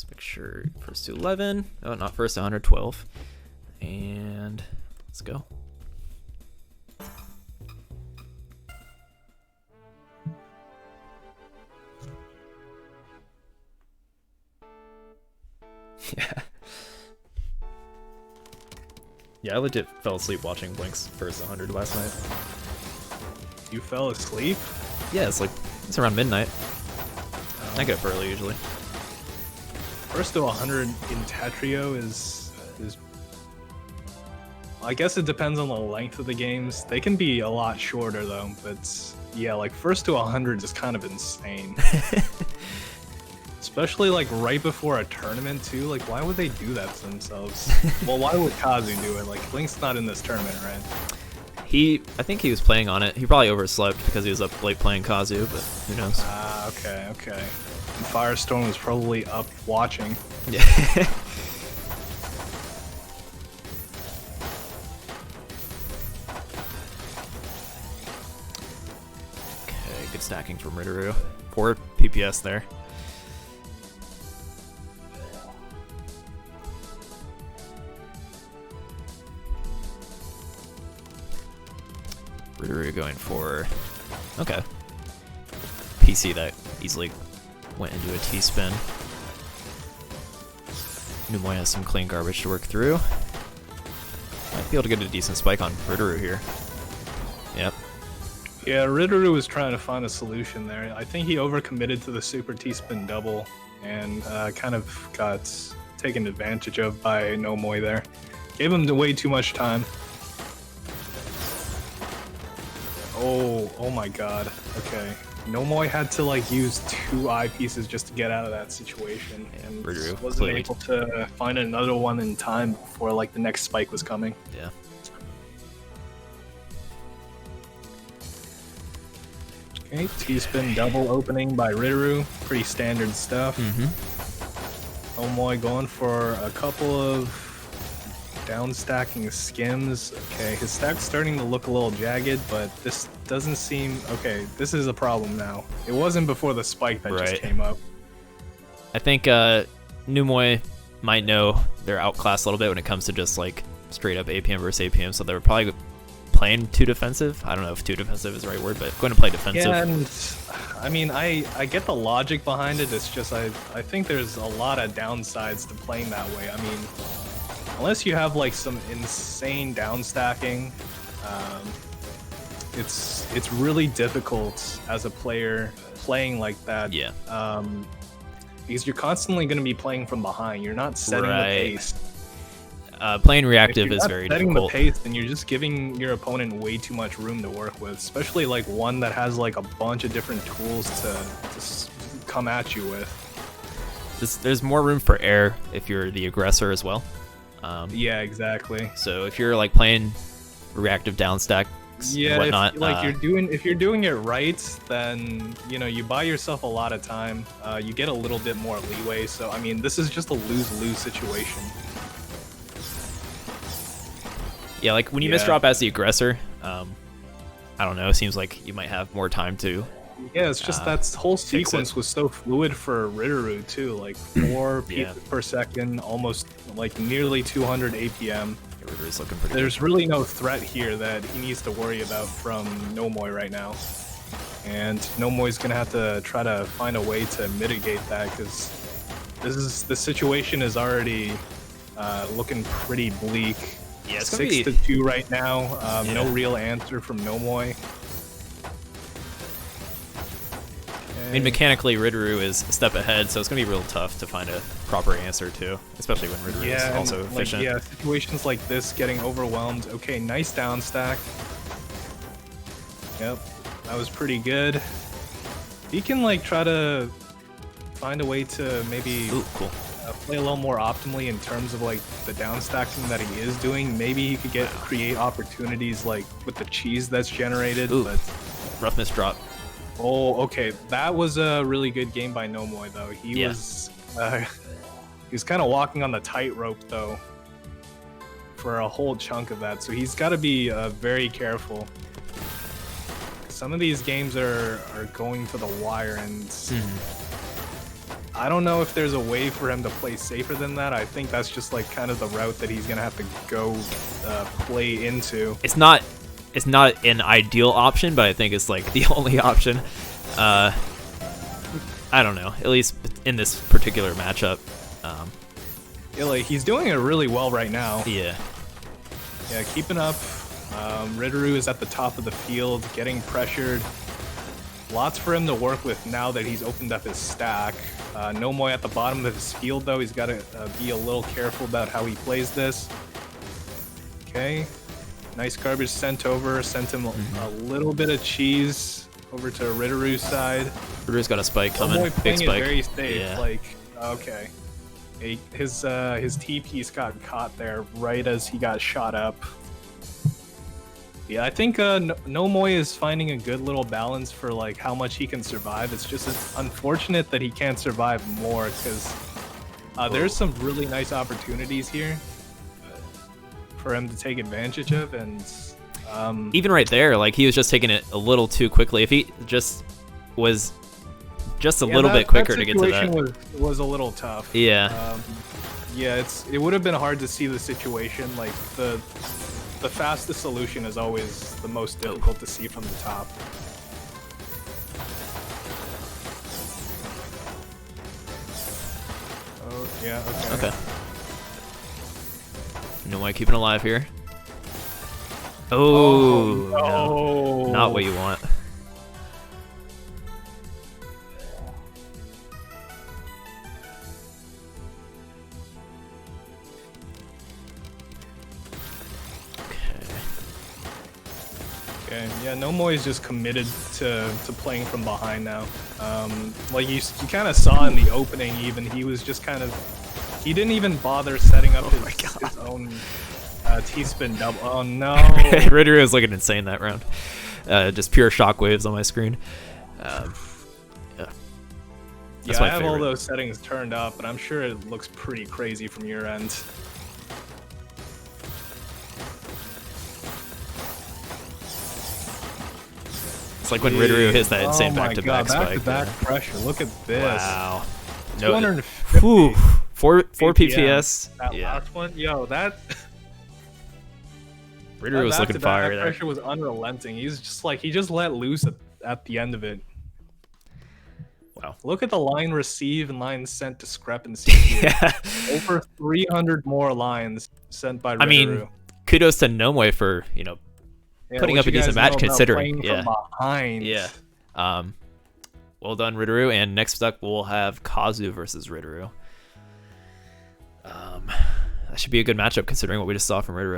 Let's make sure first to 11. Oh, not first to 112. And let's go. Yeah. Yeah, I legit fell asleep watching Blink's first 100 last night. You fell asleep? Yeah, it's around midnight. I get up early usually. First to 100 in Tetrio is I guess it depends on the length of the games. They can be a lot shorter though, but yeah, like first to 100 is kind of insane. Especially like right before a tournament too. Like why would they do that to themselves? Well, why would Kazu do it? Like Blink's not in this tournament, right? I think he was playing on it. He probably overslept because he was up late playing Kazu, but who knows? Ah, okay. And Firestorm was probably up watching. Yeah. Okay, good stacking from Rideru. 4 PPS there. Rideru going for, okay, PC that easily went into a T-spin. Noomoi has some clean garbage to work through. Might be able to get a decent spike on Rideru here. Yep. Yeah, Rideru was trying to find a solution there. I think he overcommitted to the super T-spin double and kind of got taken advantage of by Noomoi there. Gave him way too much time. Oh my god. Okay. Noomoi had to like use 2 eyepieces just to get out of that situation, and Rideru wasn't able to find another one in time before like the next spike was coming. Yeah. Okay, T-spin double opening by Rideru. Pretty standard stuff. Noomoi going for a couple of down stacking skims. Okay, his stack's starting to look a little jagged, but this doesn't seem okay. This is a problem now. It wasn't before the spike that just came up. I think Noomoi might know they're outclassed a little bit when it comes to just like straight up APM versus APM, so they were probably playing too defensive. I don't know if too defensive is the right word, but going to play defensive. Yeah, and I mean, I get the logic behind it. It's just I think there's a lot of downsides to playing that way. I mean, unless you have like some insane down stacking, it's really difficult as a player playing like that. Yeah. Because you're constantly going to be playing from behind. You're not setting the pace. Playing reactive is very setting difficult. The pace, then you're just giving your opponent way too much room to work with, especially like one that has like a bunch of different tools to come at you with. There's more room for error if you're the aggressor as well. Yeah, exactly. So if you're like playing reactive down stacks, yeah, whatnot, if you're doing it right, then you know you buy yourself a lot of time. You get a little bit more leeway. So I mean, this is just a lose-lose situation. Yeah, like when you misdrop as the aggressor, I don't know. It seems like you might have more time to. Yeah, it's just that whole sequence was so fluid for Rideru too, like 4 pieces per second, almost like nearly 200 APM. Rideru's looking pretty There's good. really no threat here that he needs to worry about from Noomoi right now. And Noomoi's gonna have to try to find a way to mitigate that, because the situation is already looking pretty bleak. Yeah, it's 6-2 right now. No real answer from Noomoi. I mean, mechanically, Rideru is a step ahead, so it's going to be real tough to find a proper answer, too. Especially when Rideru is also efficient. Yeah, situations like this, getting overwhelmed. Okay, nice down stack. Yep, that was pretty good. He can, like, try to find a way to maybe play a little more optimally in terms of, like, the down stacking that he is doing. Maybe he could create opportunities, like, with the cheese that's generated. But rough misdrop. Oh, okay. That was a really good game by Noomoi, though. He was kind of walking on the tightrope, though, for a whole chunk of that. So he's got to be very careful. Some of these games are going to the wire, and I don't know if there's a way for him to play safer than that. I think that's just like kind of the route that he's gonna have to go play into. It's not an ideal option, but I think it's like the only option. I don't know, at least in this particular matchup. Yeah, like he's doing it really well right now. Yeah, keeping up. Rideru is at the top of the field, getting pressured. Lots for him to work with now that he's opened up his stack. Noomoi at the bottom of his field, though. He's got to be a little careful about how he plays this. Okay. Nice garbage sent over. Sent him a little bit of cheese over to Rideru's side. Rideru's got a spike coming. Noomoi Big spike. very safe. Yeah. Like, okay. His T-piece got caught there right as he got shot up. Yeah, I think Noomoi is finding a good little balance for like how much he can survive. It's just unfortunate that he can't survive more because there's some really nice opportunities here for him to take advantage of, and even right there, like he was just taking it a little too quickly. If he just was just a little bit quicker to get to that, was a little tough. Yeah. Yeah, it would have been hard to see the situation. Like the fastest solution is always the most difficult to see from the top. Oh, yeah, okay. Noomoi keeping alive here. Oh, no. Not what you want. Okay, yeah, Noomoi is just committed to playing from behind now. Like you kind of saw in the opening, even he was just kind of, he didn't even bother setting up his own T-spin double. Oh no! Rideru was looking insane that round. Just pure shockwaves on my screen. Yeah, I have all those settings turned up, but I'm sure it looks pretty crazy from your end. It's like when Rideru hits that insane back-to-back spike. Back-to-back pressure. Look at this. Wow. 250. Whew. 4 PPS. That last one, yo, that. Rideru was looking fire there. Pressure was unrelenting. He's just like, he just let loose at the end of it. Wow. Look at the line receive and line sent discrepancy here. Yeah. Over 300 more lines sent by Rideru. I mean, kudos to Noomoi for, putting up a decent match considering. Yeah. Behind. Yeah. Well done, Rideru. And next up, we'll have Kazu versus Rideru. That should be a good matchup considering what we just saw from Rideru.